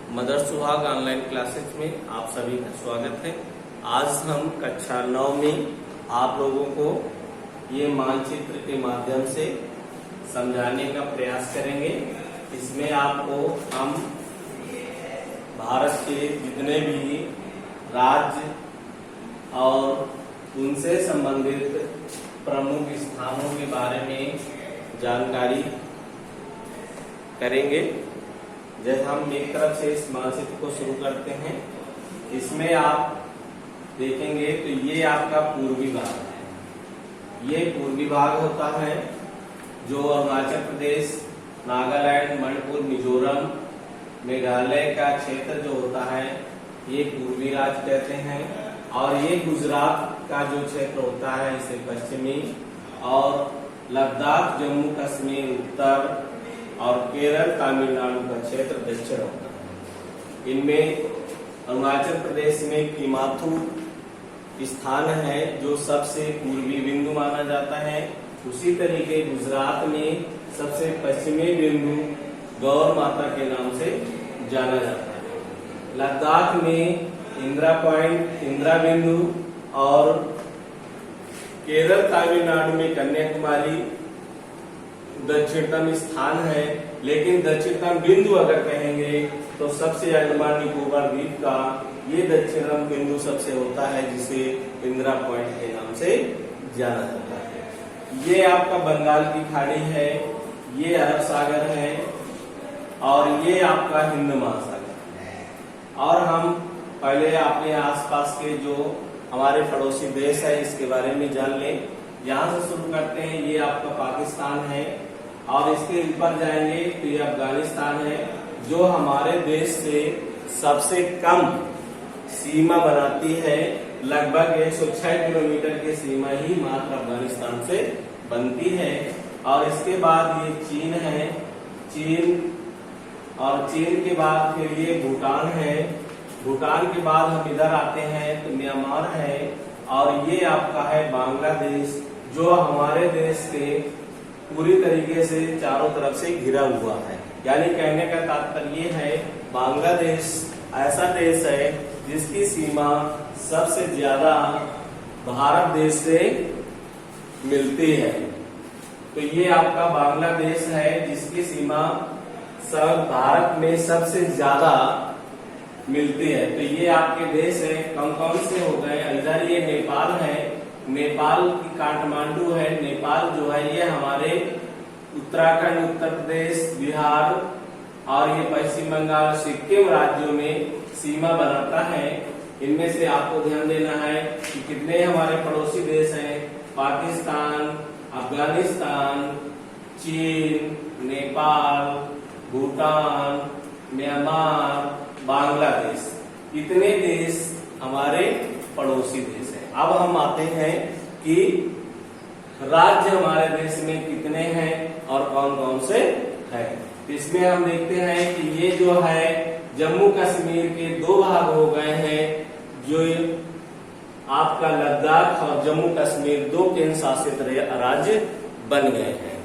Mother सुहाग online classes में आप सभी का स्वागत है। आज हम कक्षा 9 में आप लोगों को ये मानचित्र के माध्यम से समझाने का प्रयास करेंगे। इसमें आपको हम भारत के जितने भी राज्य और उनसे संबंधित प्रमुख स्थानों के बारे में जानकारी करेंगे। जैसे हम एक तरफ से इस मानचित्र को शुरू करते हैं, इसमें आप देखेंगे तो ये आपका पूर्वी भाग है। ये पूर्वी भाग होता है जो अरुणाचल प्रदेश, नागालैंड, मणिपुर, मिजोरम, मेघालय का क्षेत्र जो होता है ये पूर्वी राज्य कहते हैं। और ये गुजरात का जो क्षेत्र होता है इसे पश्चिमी, और लद्दाख, जम्मू कश्मीर उत्तर, और केरल, तमिलनाडु का क्षेत्र दक्षिण होता है। इनमें अरुणाचल प्रदेश में किमाथू स्थान है जो सबसे पूर्वी बिंदु माना जाता है। उसी तरीके गुजरात में सबसे पश्चिमी बिंदु गौर माता के नाम से जाना जाता है। लद्दाख में इंदिरा पॉइंट, इंदिरा बिंदु, और केरल, तमिलनाडु में कन्याकुमारी दक्षिणतम स्थान है। लेकिन दक्षिणतम बिंदु अगर कहेंगे तो सबसे अंडमान निकोबार द्वीप का ये दक्षिणतम बिंदु सबसे होता है जिसे इंदिरा पॉइंट के नाम से जाना जाता है। ये आपका बंगाल की खाड़ी है, ये अरब सागर है, और ये आपका हिंद महासागर है। और हम पहले अपने आसपास के जो हमारे पड़ोसी देश है इसके बारे में जान लें। यहाँ से शुरू करते हैं। ये आपका पाकिस्तान है, और इसके ऊपर जाएंगे तो ये अफगानिस्तान है जो हमारे देश से सबसे कम सीमा बनाती है। लगभग 106 किलोमीटर की सीमा ही मात्र अफगानिस्तान से बनती है। और इसके बाद ये चीन है, और चीन के बाद फिर ये भूटान है। भूटान के बाद हम इधर आते हैं तो म्यांमार है, और ये आपका है बांग्लादेश जो हमारे देश के पूरी तरीके से चारों तरफ से घिरा हुआ है। यानी कहने का तात्पर्य ये है बांग्लादेश ऐसा देश है जिसकी सीमा सबसे ज्यादा भारत देश से मिलती है। तो ये आपका बांग्लादेश है जिसकी सीमा सब भारत में सबसे ज्यादा मिलती है। तो ये आपके देश है। कौन कौन से हो गए? इधर ये नेपाल है, नेपाल की काठमांडू है। नेपाल जो है ये हमारे उत्तराखंड, उत्तर प्रदेश, बिहार और ये पश्चिम बंगाल, सिक्किम राज्यों में सीमा बनाता है। इनमें से आपको ध्यान देना है कि कितने हमारे पड़ोसी देश हैं। पाकिस्तान, अफगानिस्तान, चीन, नेपाल, भूटान, म्यांमार, बांग्लादेश, इतने देश हमारे पड़ोसी देश हैं। अब हम आते हैं कि राज्य हमारे देश में कितने हैं और कौन कौन से हैं। इसमें हम देखते हैं कि ये जो है जम्मू कश्मीर के दो भाग हो गए हैं, जो आपका लद्दाख और जम्मू कश्मीर दो केंद्र शासित राज्य बन गए हैं।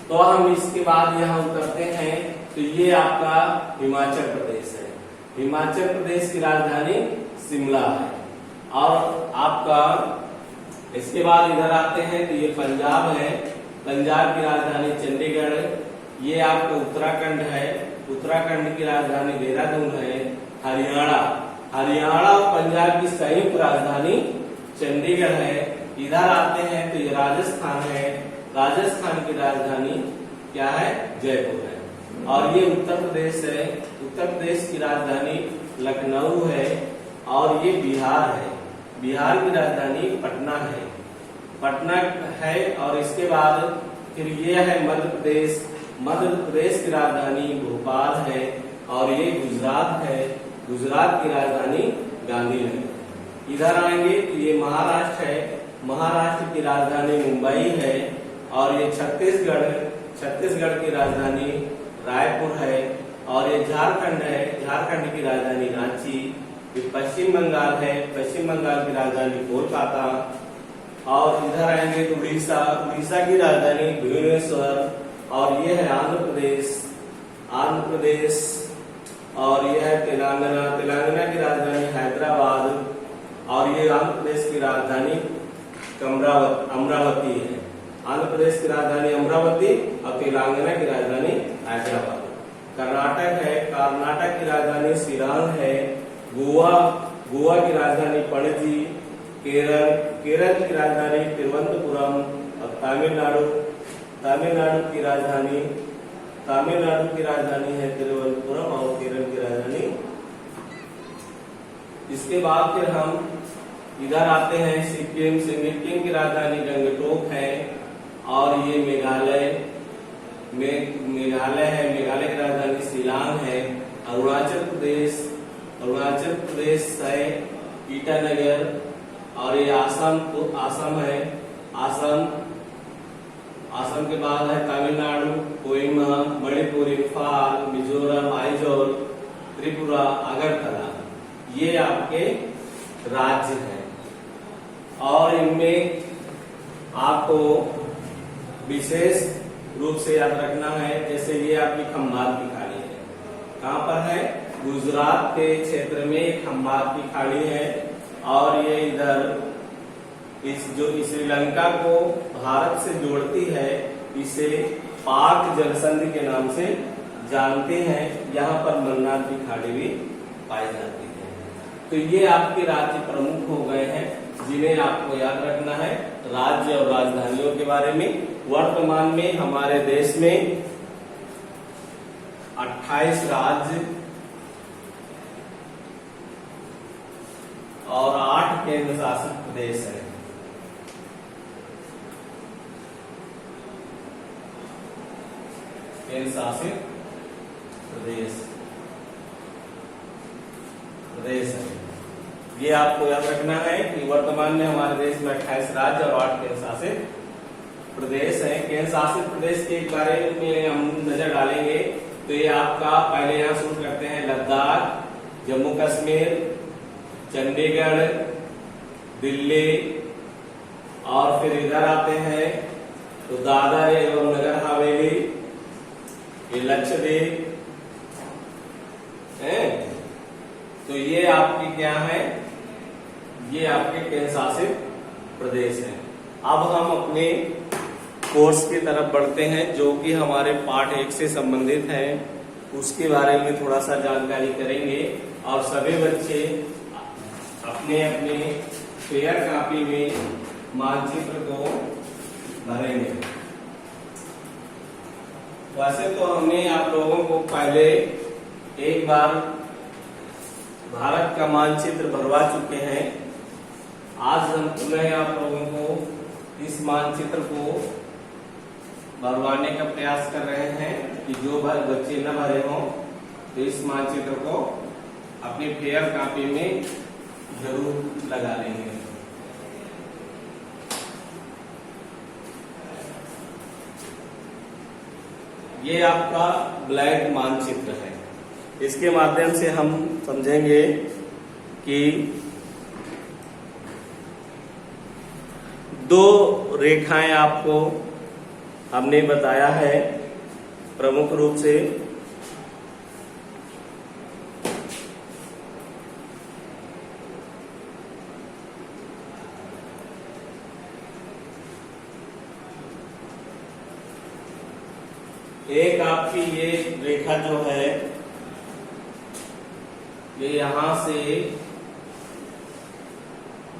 तो हम इसके बाद यहाँ उतरते हैं तो ये आपका हिमाचल प्रदेश है। हिमाचल प्रदेश की राजधानी शिमला है। और आपका इसके बाद इधर आते हैं तो ये पंजाब है। पंजाब की राजधानी चंडीगढ़। ये आपका उत्तराखंड है। उत्तराखंड की राजधानी देहरादून है। हरियाणा और पंजाब की संयुक्त राजधानी चंडीगढ़ है। इधर आते हैं तो ये राजस्थान है। राजस्थान की राजधानी क्या है? जयपुर है। और ये उत्तर प्रदेश है। उत्तर प्रदेश की राजधानी लखनऊ है। और ये बिहार है। बिहार की राजधानी पटना है। और इसके बाद फिर ये है मध्य प्रदेश। मध्य प्रदेश की राजधानी भोपाल है। और ये गुजरात है। गुजरात की राजधानी गांधीनगर। इधर आएंगे तो ये महाराष्ट्र है। महाराष्ट्र की राजधानी मुंबई है। और ये छत्तीसगढ़ की राजधानी रायपुर है। और ये झारखंड है। झारखंड की राजधानी रांची। पश्चिम बंगाल है। पश्चिम बंगाल की राजधानी कोलकाता। और इधर आएंगे तो उड़ीसा की राजधानी भुवनेश्वर। और ये है आंध्र प्रदेश। और यह है तेलंगाना। तेलंगाना की राजधानी हैदराबाद और ये आंध्र प्रदेश की राजधानी अमरावती है। आंध्र प्रदेश की राजधानी अमरावती और तेलंगाना की राजधानी हैदराबाद। कर्नाटक है, कर्नाटक की राजधानी शिलांग है। गोवा की राजधानी पणजी। केरल की राजधानी तिरुवनंतपुरम और तमिलनाडु की राजधानी है तिरुवनंतपुरम और केरल की राजधानी। इसके बाद फिर हम इधर आते हैं सिक्किम से। सिक्किम की राजधानी गंगटोक है और ये मेघालय है। मेघालय की राजधानी शिलांग है। अरुणाचल प्रदेश है ईटानगर और ये आसम है। आसम के बाद है तमिलनाडु कोहिमा, मणिपुर, इम्फाल, मिजोरम, आइजोल, त्रिपुरा, अगरतला। ये आपके राज्य हैं और इनमें आपको विशेष रूप से याद रखना है, जैसे ये आपकी खंबात की खाड़ी है। कहाँ पर है? गुजरात के क्षेत्र में खंबात की खाड़ी है और ये इधर जो श्रीलंका को भारत से जोड़ती है, इसे पाक जलसंधि के नाम से जानते हैं। यहाँ पर मन्नार की खाड़ी भी पाई जाती है। तो ये आपके राज्य प्रमुख हो गए हैं जिन्हें आपको याद रखना है राज्य और राजधानियों के बारे में। वर्तमान में हमारे देश में 28 राज्य और 8 केंद्र शासित प्रदेश हैं। केंद्र शासित प्रदेश है। ये आपको याद रखना है कि वर्तमान में हमारे देश में 28 राज्य और 8 केंद्र शासित प्रदेश हैं। केंद्र शासित प्रदेश के बारे में हम नजर डालेंगे तो ये आपका पहले यहाँ शुरू करते हैं लद्दाख, जम्मू कश्मीर, चंडीगढ़, दिल्ली और फिर इधर आते हैं तो दादरा एवं नगर हवेली, ये लक्षद्वीप है। तो ये आपकी क्या है? ये आपके केंद्र शासित प्रदेश हैं। अब हम अपने कोर्स की तरफ बढ़ते हैं जो कि हमारे पार्ट 1 से संबंधित है। उसके बारे में थोड़ा सा जानकारी करेंगे और सभी बच्चे अपने अपने फेयर कॉपी में मानचित्र को भरेंगे। वैसे तो हमने आप लोगों को पहले एक बार भारत का मानचित्र भरवा चुके हैं। आज हम पुनः आप लोगों को इस मानचित्र को भरवाने का प्रयास कर रहे हैं कि जो बच्चे न भरे हों तो इस मानचित्र को अपनी फेयर कॉपी में जरूर लगा लेंगे। ये आपका ब्लैक मानचित्र है। इसके माध्यम से हम समझेंगे कि 2 रेखाएं आपको हमने बताया है प्रमुख रूप से। एक आपकी ये रेखा जो है ये यहां से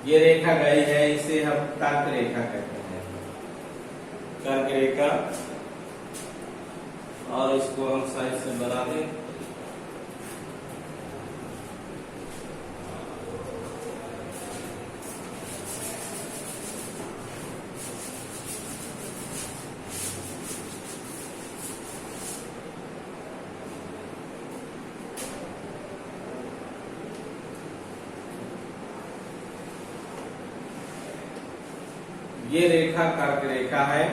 ये रेखा गई है, इसे हम कर्क रेखा कहते हैं। कर्क रेखा, और इसको हम साइड से बना दें। ये रेखा कर्क रेखा है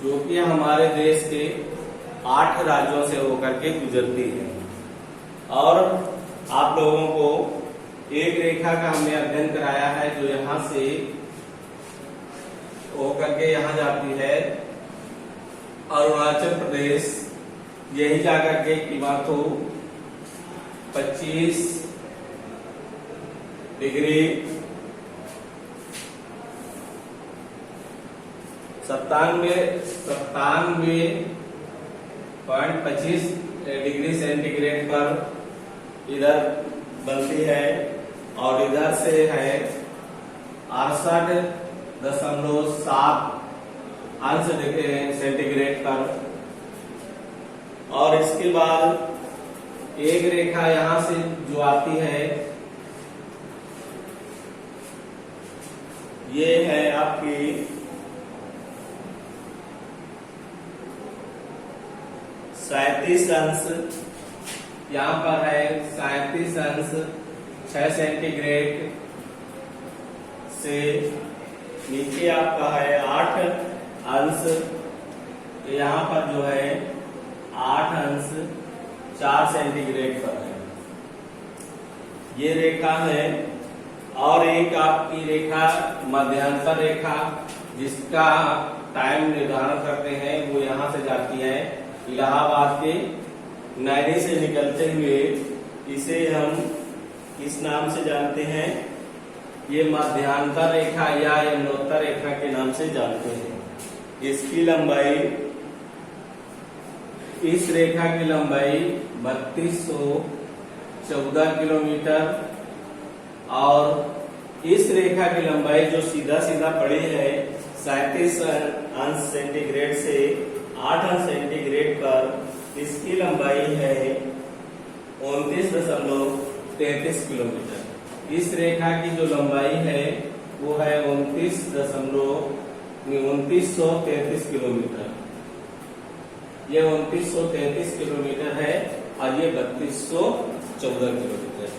जो कि हमारे देश के 8 राज्यों से होकर के गुजरती है। और आप लोगों को एक रेखा का हमने अध्ययन कराया है जो यहां से होकर के यहां जाती है अरुणाचल प्रदेश यही जाकर के कीमत हो 25 डिग्री 97.25 डिग्री सेंटीग्रेड पर इधर बनती है और इधर से है 68.7 अंश सेंटीग्रेड पर। और इसके बाद एक रेखा यहां से जो आती है ये है आपकी 37 अंश, यहाँ पर है 37 अंश 6 सेंटीग्रेड से नीचे आपका है 8 अंश, यहाँ पर जो है 8 अंश 4 सेंटीग्रेड पर है ये रेखा है। और एक आपकी रेखा मध्यांतर रेखा जिसका टाइम निर्धारण करते हैं वो यहाँ से जाती है इलाहाबाद के नैनी से निकलते हुए, इसे हम किस नाम से जानते हैं, ये मध्यांतर रेखा या यमुनोत्तर रेखा के नाम से जानते हैं। इसकी लंबाई, इस रेखा की लंबाई 3214 किलोमीटर और इस रेखा की लंबाई जो सीधा सीधा पड़ी है 37 अंश सेंटीग्रेड से 8 अंश सेंटीग्रेड पर, इसकी लंबाई है 29.33 किलोमीटर। इस रेखा की जो लंबाई है वो है 2933 किलोमीटर। ये 2933 किलोमीटर है और ये 3214 किलोमीटर है।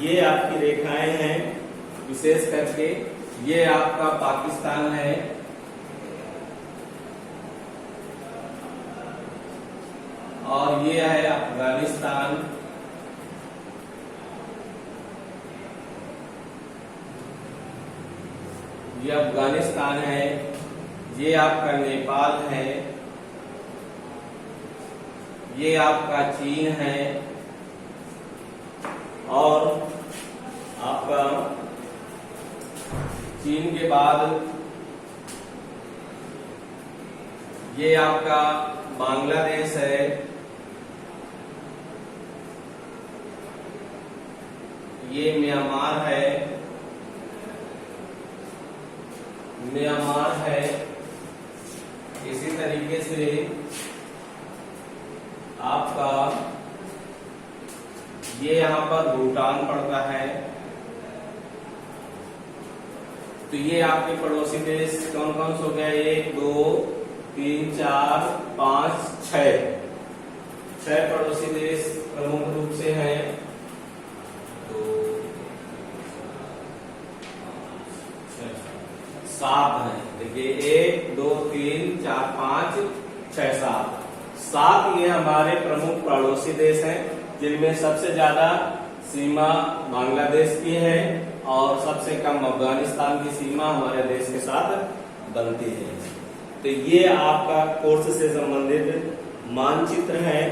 ये आपकी रेखाएं हैं, विशेष करके ये आपका पाकिस्तान है, और ये है अफगानिस्तान, ये अफगानिस्तान है, ये आपका नेपाल है, ये आपका चीन है और आपका चीन के बाद ये आपका बांग्लादेश है, ये म्यांमार है, इसी तरीके से आपका ये यहाँ पर भूटान पड़ता है। तो ये आपके पड़ोसी देश कौन कौन से हो गया, 1 2 3 4 5 6 पड़ोसी देश प्रमुख रूप से हैं। तो 7 है, देखिए 1 2 3 4 5 6 7 ये हमारे प्रमुख पड़ोसी देश हैं, जिनमें सबसे ज्यादा सीमा बांग्लादेश की है और सबसे कम अफगानिस्तान की सीमा हमारे देश के साथ बनती है। तो ये आपका कोर्स से संबंधित मानचित्र है।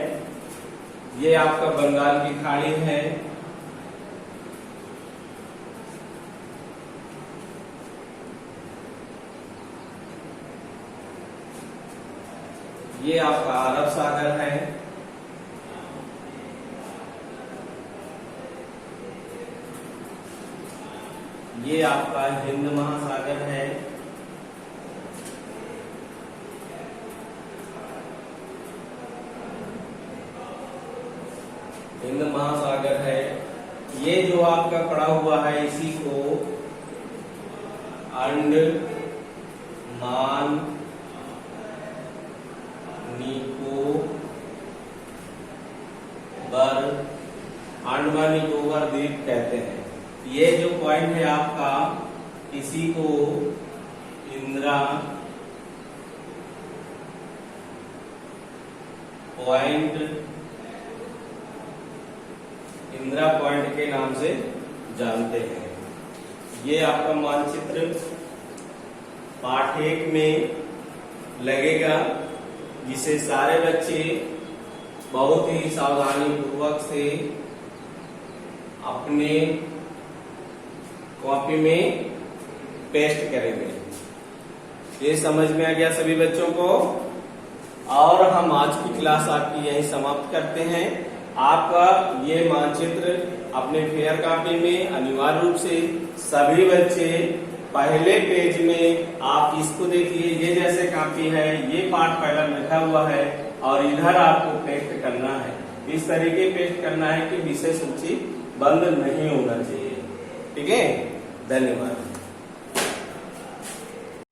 ये आपका बंगाल की खाड़ी है, ये आपका अरब सागर है, ये आपका हिंद महासागर है, हिंद महासागर है। ये जो आपका पड़ा हुआ है इसी को अंडमान निकोबार द्वीप कहते हैं। ये जो पॉइंट है आपका, इसी को इंदिरा पॉइंट के नाम से जानते हैं। ये आपका मानचित्र पाठ 1 में लगेगा, जिसे सारे बच्चे बहुत ही सावधानी पूर्वक से अपने कॉपी में पेस्ट करेंगे। ये समझ में आ गया सभी बच्चों को। और हम आज की क्लास आपकी यही समाप्त करते हैं। आपका ये मानचित्र अपने फेयर कॉपी में अनिवार्य रूप से सभी बच्चे पहले पेज में आप इसको देखिए, ये जैसे कॉपी है, ये पार्ट पहला लिखा हुआ है और इधर आपको पेस्ट करना है। इस तरीके पेस्ट करना है कि विषय सूची बंद नहीं होना चाहिए। ठीक है, धन्यवाद।